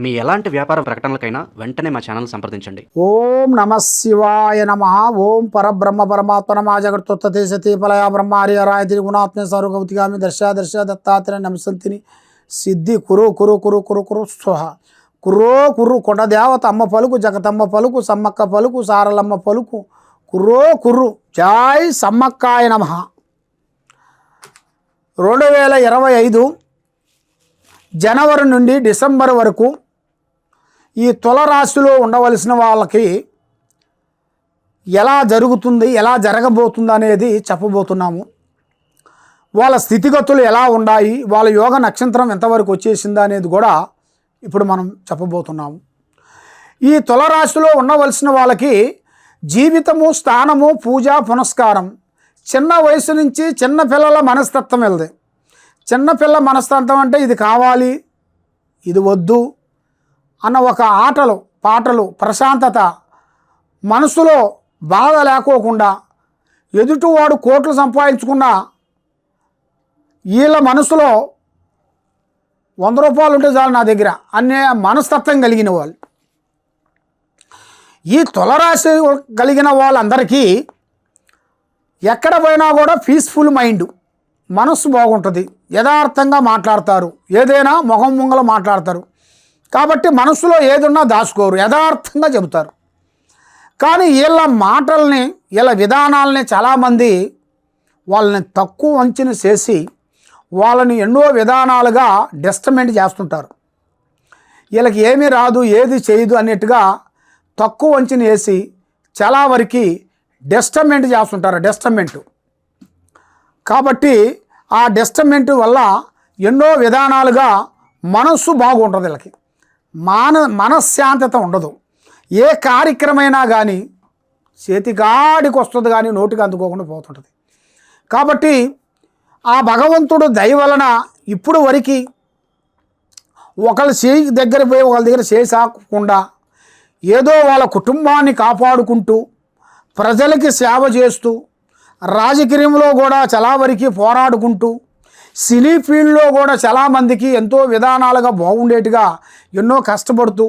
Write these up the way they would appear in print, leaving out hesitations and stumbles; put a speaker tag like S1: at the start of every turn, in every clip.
S1: మీ ఎలాంటి వ్యాపార ప్రకటనలకైనా వెంటనే మా ఛానల్ సంప్రదించండి.
S2: ఓం నమ శివాయ నమ. ఓం పరబ్రహ్మ పరమాత్మ నమ. జగత్తుత్తే సతీ ఫలయ బ్రహ్మారి హరాయ త్రిగుణాత్మ సర్వగౌతిగామి దర్శ దర్శ దత్తాత్రేయ నమసంతిని సిద్ధి కురు కురు కురు కురు కురు స్వహ కుర్రో కుర్రు కొండదేవత అమ్మ పలుకు, జగతమ్మ పలుకు, సమ్మక్క పలుకు, సారలమ్మ పలుకు, కుర్రో కుర్రు. జై సమ్మక్కాయ నమ. 2025 జనవరి నుండి డిసెంబర్ వరకు ఈ తులరాశిలో ఉండవలసిన వాళ్ళకి ఎలా జరుగుతుంది, ఎలా జరగబోతుంది అనేది చెప్పబోతున్నాము. వాళ్ళ స్థితిగతులు ఎలా ఉన్నాయి, వాళ్ళ యోగ నక్షత్రం ఎంతవరకు వచ్చేసింది అనేది కూడా ఇప్పుడు మనం చెప్పబోతున్నాము. ఈ తులరాశిలో ఉండవలసిన వాళ్ళకి జీవితము, స్థానము, పూజ, పునస్కారం చిన్న వయసు నుంచి చిన్నపిల్లల మనస్తత్వం వెళ్తుంది. చిన్నపిల్ల మనస్తత్వం అంటే ఇది కావాలి, ఇది వద్దు అన్న ఒక ఆటలు పాటలు, ప్రశాంతత, మనసులో బాధ లేకోకుండా ఎదుటివాడు కోట్లు సంపాదించుకున్న వీళ్ళ మనసులో 100 రూపాయలు ఉంటే చాలు నా దగ్గర అనే మనస్తత్వం కలిగిన వాళ్ళు. ఈ తులరాశి కలిగిన వాళ్ళందరికీ ఎక్కడ పోయినా కూడా పీస్ఫుల్ మైండ్, మనసు బాగుంటుంది, యథార్థంగా మాట్లాడతారు, ఏదైనా మొహం ముంగల మాట్లాడతారు. కాబట్టి మనసులో ఏదున్నా దాచుకోరు, యథార్థంగా చెబుతారు. కానీ వీళ్ళ మాటల్ని, వీళ్ళ విధానాలని చాలామంది వాళ్ళని తక్కువ అంచనా చేసి వాళ్ళని ఎన్నో విధానాలుగా డిస్టర్మెంట్ చేస్తుంటారు. వీళ్ళకి ఏమీ రాదు, ఏది చేయదు అన్నట్టుగా తక్కువ అంచనా వేసి చాలా వరకు డిస్టర్మెంట్ చేస్తుంటారు. డిస్టర్మెంట్ కాబట్టి ఆ డిస్టర్మెంట్ వల్ల ఎన్నో విధానాలుగా మనస్సు బాగుంటుంది. వీళ్ళకి మనశ్శాంతత ఉండదు. ఏ కార్యక్రమైనా కానీ చేతికాడికి వస్తుంది కానీ నోటికి అందుకోకుండా పోతుంటుంది. కాబట్టి ఆ భగవంతుడు దయ వలన ఇప్పుడు వరకు ఒకళ్ళ చేయి దగ్గర పోయి ఒకళ్ళ దగ్గర చేయి సాకుండా ఏదో వాళ్ళ కుటుంబాన్ని కాపాడుకుంటూ ప్రజలకి సేవ చేస్తూ రాజకీయంలో కూడా చాలా వరకు పోరాడుకుంటూ సినీ ఫీల్డ్లో కూడా చాలామందికి ఎంతో విధానాలుగా బాగుండేట్టుగా ఎన్నో కష్టపడుతూ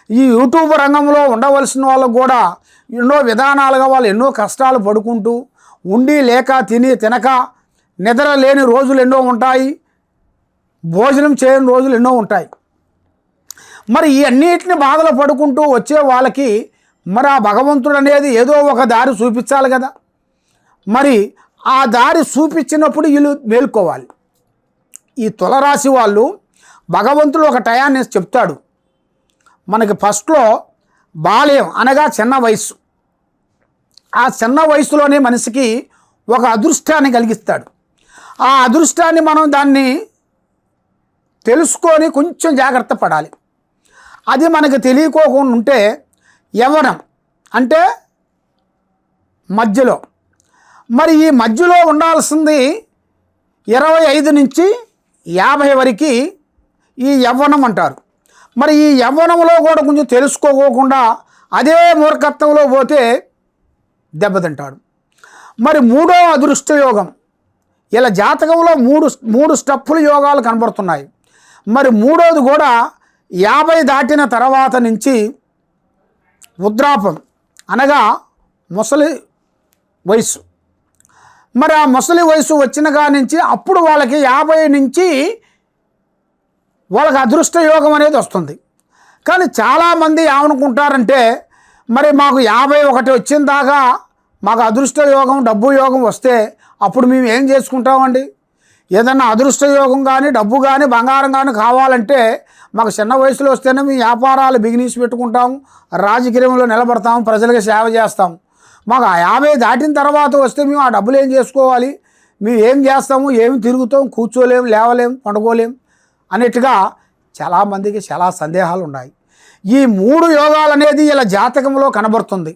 S2: ఈ యూట్యూబ్ రంగంలో ఉండవలసిన వాళ్ళకు కూడా ఎన్నో విధానాలుగా వాళ్ళు ఎన్నో కష్టాలు పడుకుంటూ ఉండి లేక తినక నిద్ర లేని రోజులు ఎన్నో ఉంటాయి, భోజనం చేయని రోజులు ఎన్నో ఉంటాయి. మరి ఈ అన్నిటిని బాధలు పడుకుంటూ వచ్చే వాళ్ళకి మరి ఆ భగవంతుడు అనేది ఏదో ఒక దారి చూపించాలి కదా. మరి ఆ దారి చూపించినప్పుడు వీళ్ళు మేల్కోవాలి. ఈ తులరాశి వాళ్ళు భగవంతుడు ఒక టయాన్ని చెప్తాడు మనకి. ఫస్ట్లో బాల్యం అనగా చిన్న వయసు. ఆ చిన్న వయసులోనే మనిషికి ఒక అదృష్టాన్ని కలిగిస్తాడు. ఆ అదృష్టాన్ని మనం దాన్ని తెలుసుకొని కొంచెం జాగ్రత్త పడాలి. అది మనకు తెలియకోకుండా ఉంటే యవ్వనం అంటే మధ్యలో, మరి ఈ మధ్యలో ఉండాల్సింది 25 నుంచి 50 వరకు ఈ యవ్వనం అంటారు. మరి ఈ యవ్వనంలో కూడా కొంచెం తెలుసుకోకుండా అదే మూర్ఖత్వంలో పోతే దెబ్బతింటాడు. మరి 3వ అదృష్ట యోగం, ఇలా జాతకంలో మూడు స్టెప్పుల యోగాలు కనబడుతున్నాయి. మరి 3వది కూడా 50 దాటిన తర్వాత నుంచి వృద్ధాప్యం అనగా ముసలి వయసు. మరి ఆ ముసలి వయసు వచ్చిన కాడి నుంచి అప్పుడు వాళ్ళకి 50 నుంచి వాళ్ళకి అదృష్ట యోగం అనేది వస్తుంది. కానీ చాలామంది ఏమనుకుంటారంటే మరి మాకు 51 వచ్చిన దాకా మాకు అదృష్ట యోగం, డబ్బు యోగం వస్తే అప్పుడు మేము ఏం చేసుకుంటామండి? ఏదన్నా అదృష్ట యోగం కానీ, డబ్బు కానీ, బంగారం కానీ కావాలంటే మాకు చిన్న వయసులో వస్తేనే మేము వ్యాపారాలు బిగినీస్ పెట్టుకుంటాము, రాజకీయంలో నిలబడతాము, ప్రజలకు సేవ చేస్తాము. మాకు ఆ 50 దాటిన తర్వాత వస్తే మేము ఆ డబ్బులు ఏం చేసుకోవాలి, మేము ఏం చేస్తాము, ఏమి తిరుగుతాం, కూర్చోలేము, లేవలేము, పండుకోలేము అన్నట్టుగా చాలామందికి చాలా సందేహాలు ఉన్నాయి. ఈ 3 యోగాలు అనేది ఇలా జాతకంలో కనబడుతుంది.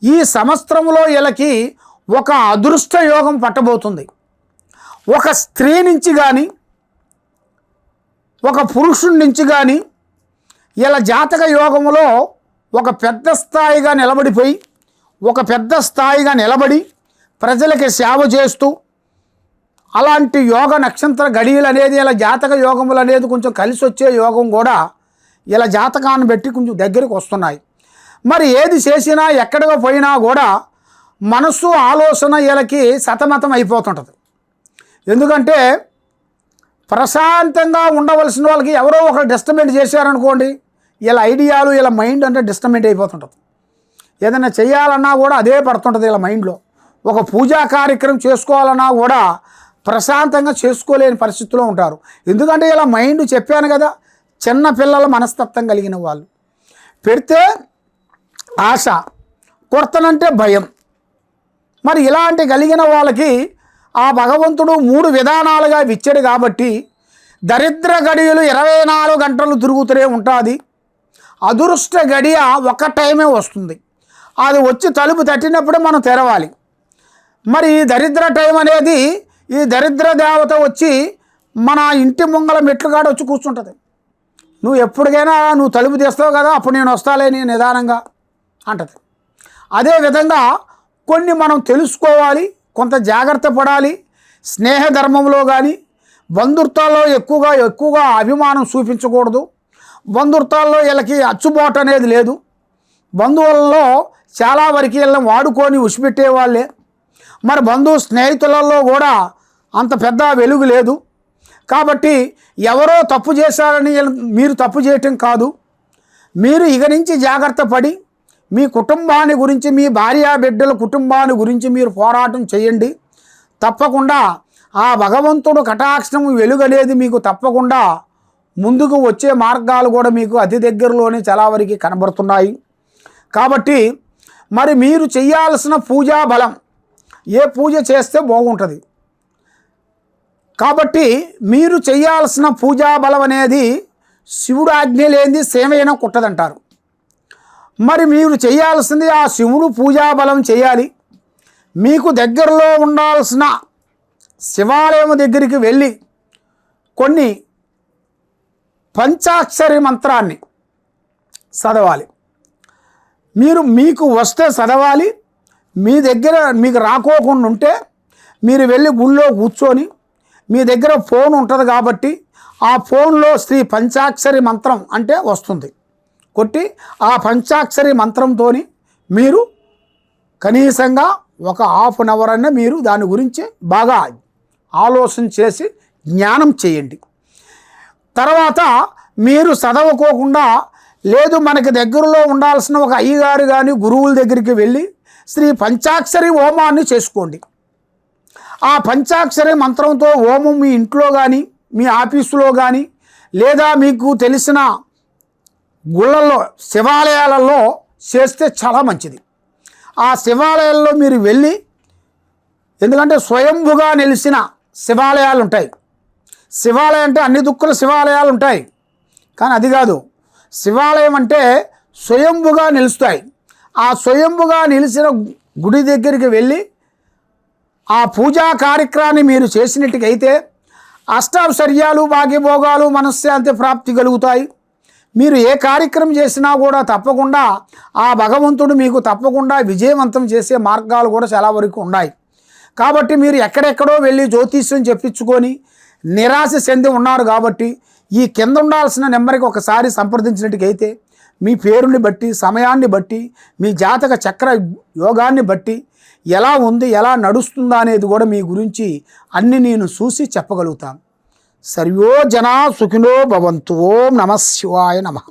S2: ఈ సంవత్సరంలో వీళ్ళకి ఒక అదృష్ట యోగం పట్టబోతుంది. ఒక స్త్రీ నుంచి కానీ ఒక పురుషుడి నుంచి కానీ ఇలా జాతక యోగంలో ఒక పెద్ద స్థాయిగా నిలబడిపోయి ఒక పెద్ద స్థాయిగా నిలబడి ప్రజలకి సేవ చేస్తూ అలాంటి యోగ నక్షత్ర గడియలు అనేది ఇలా జాతక యోగములు అనేది కొంచెం కలిసి వచ్చే యోగం కూడా ఇలా జాతకాన్ని బట్టి కొంచెం దగ్గరికి వస్తున్నాయి. మరి ఏది చేసినా ఎక్కడికి పోయినా కూడా మనస్సు ఆలోచన వీళ్ళకి సతమతం అయిపోతుంటుంది. ఎందుకంటే ప్రశాంతంగా ఉండవలసిన వాళ్ళకి ఎవరో ఒకరు డిస్టర్బెంట్ చేశారనుకోండి, వీళ్ళ ఐడియాలు వీళ్ళ మైండ్ అంటే డిస్టర్బెంట్ అయిపోతుంటుంది. ఏదైనా చేయాలన్నా కూడా అదే పడుతుంటుంది వీళ్ళ మైండ్లో. ఒక పూజా కార్యక్రమం చేసుకోవాలన్నా కూడా ప్రశాంతంగా చేసుకోలేని పరిస్థితిలో ఉంటారు. ఎందుకంటే ఇలా మైండ్ చెప్పాను కదా, చిన్న పిల్లల మనస్తత్వం కలిగిన వాళ్ళు. పెడితే ఆశ, కొడతనంటే భయం. మరి ఇలాంటి కలిగిన వాళ్ళకి ఆ భగవంతుడు 3 విధానాలుగా ఇచ్చాడు కాబట్టి దరిద్ర గడియలు 24 గంటలు తిరుగుతూనే ఉంటుంది. అదృష్ట గడియ ఒక టైమే వస్తుంది. అది వచ్చి తలుపు తట్టినప్పుడే మనం తెరవాలి. మరి ఈ దరిద్ర టైం అనేది ఈ దరిద్ర దేవత వచ్చి మన ఇంటి ముంగల మెట్లు కాడ వచ్చి కూర్చుంటుంది. నువ్వు ఎప్పటికైనా నువ్వు తలుపు తీస్తావు కదా, అప్పుడు నేను వస్తాలే నీ నిదానంగా అంటది. అదేవిధంగా కొన్ని మనం తెలుసుకోవాలి, కొంత జాగ్రత్త పడాలి. స్నేహధర్మంలో కానీ బంధుత్వాల్లో ఎక్కువగా అభిమానం చూపించకూడదు. బంధుత్వాల్లో వీళ్ళకి అచ్చుబాటు అనేది లేదు. బంధువులలో చాలా వరకు వీళ్ళని వాడుకొని ఉసిపెట్టే వాళ్ళే. మరి స్నేహితులలో కూడా అంత పెద్ద వెలుగు లేదు. కాబట్టి ఎవరో తప్పు చేశారని మీరు తప్పు చేయటం కాదు. మీరు ఇక నుంచి జాగ్రత్త పడి మీ కుటుంబాన్ని గురించి, మీ భార్య బిడ్డల కుటుంబాన్ని గురించి మీరు పోరాటం చేయండి. తప్పకుండా ఆ భగవంతుడు కటాక్షం వెలుగు అనేది మీకు తప్పకుండా ముందుకు వచ్చే మార్గాలు కూడా మీకు అతి దగ్గరలోనే చాలా వరకు కనబడుతున్నాయి. కాబట్టి మరి మీరు చేయాల్సిన పూజా బలం, ఏ పూజ చేస్తే బాగుంటుంది. కాబట్టి మీరు చేయాల్సిన పూజా బలం అనేది శివుడు ఆజ్ఞ లేనిది సేవైనా కుట్టదంటారు. మరి మీరు చేయాల్సింది ఆ శివుడు పూజా బలం చేయాలి. మీకు దగ్గరలో ఉండాల్సిన శివాలయం దగ్గరికి వెళ్ళి కొన్ని పంచాక్షరి మంత్రాన్ని చదవాలి. మీకు వస్తే చదవాలి. మీ దగ్గర మీకు రాకోకుండా ఉంటే మీరు వెళ్ళి గుళ్ళో కూర్చొని, మీ దగ్గర ఫోన్ ఉంటుంది కాబట్టి ఆ ఫోన్లో శ్రీ పంచాక్షరి మంత్రం అంటే వస్తుంది, కొట్టి ఆ పంచాక్షరి మంత్రంతో మీరు కనీసంగా ఒక హాఫ్ అన్ అవర్ అన్న మీరు దాని గురించి బాగా ఆలోచన చేసి జ్ఞానం చేయండి. తర్వాత మీరు చదవుకోకుండా లేదు, మనకి దగ్గరలో ఉండాల్సిన ఒక అయ్యగారు కానీ గురువుల దగ్గరికి వెళ్ళి శ్రీ పంచాక్షరి హోమాన్ని చేసుకోండి. ఆ పంచాక్షరి మంత్రంతో హోమం మీ ఇంట్లో కానీ మీ ఆఫీసులో కానీ లేదా మీకు తెలిసిన గుళ్ళల్లో శివాలయాలలో చేస్తే చాలా మంచిది. ఆ శివాలయాల్లో మీరు వెళ్ళి, ఎందుకంటే స్వయంభుగా నిలిచిన శివాలయాలు ఉంటాయి. శివాలయం అంటే అన్ని దుక్కుల శివాలయాలు ఉంటాయి, కానీ అది కాదు. శివాలయం అంటే స్వయంభుగా నిలుస్తాయి. ఆ స్వయంభుగా నిలిచిన గుడి దగ్గరికి వెళ్ళి ఆ పూజా కార్యక్రమాన్ని మీరు చేసినట్టుకైతే అష్టాశ్చర్యాలు, భాగ్యభోగాలు, మనశ్శాంతి ప్రాప్తి కలుగుతాయి. మీరు ఏ కార్యక్రమం చేసినా కూడా తప్పకుండా ఆ భగవంతుడు మీకు తప్పకుండా విజయవంతం చేసే మార్గాలు కూడా చాలా వరకు ఉన్నాయి. కాబట్టి మీరు ఎక్కడెక్కడో వెళ్ళి జ్యోతిష్యం చెప్పించుకొని నిరాశ చెంది ఉన్నారు. కాబట్టి ఈ కింద ఉండాల్సిన నెంబర్కి ఒకసారి సంప్రదించినట్టుకైతే మీ పేరుని బట్టి, సమయాన్ని బట్టి, మీ జాతక చక్ర యోగాన్ని బట్టి ఎలా ఉంది, ఎలా నడుస్తుందా అనేది కూడా మీ గురించి అన్ని నేను చూసి చెప్పగలుగుతాను. సర్వో జనా సుఖినో భవంతు. ఓం నమః శివాయ నమః.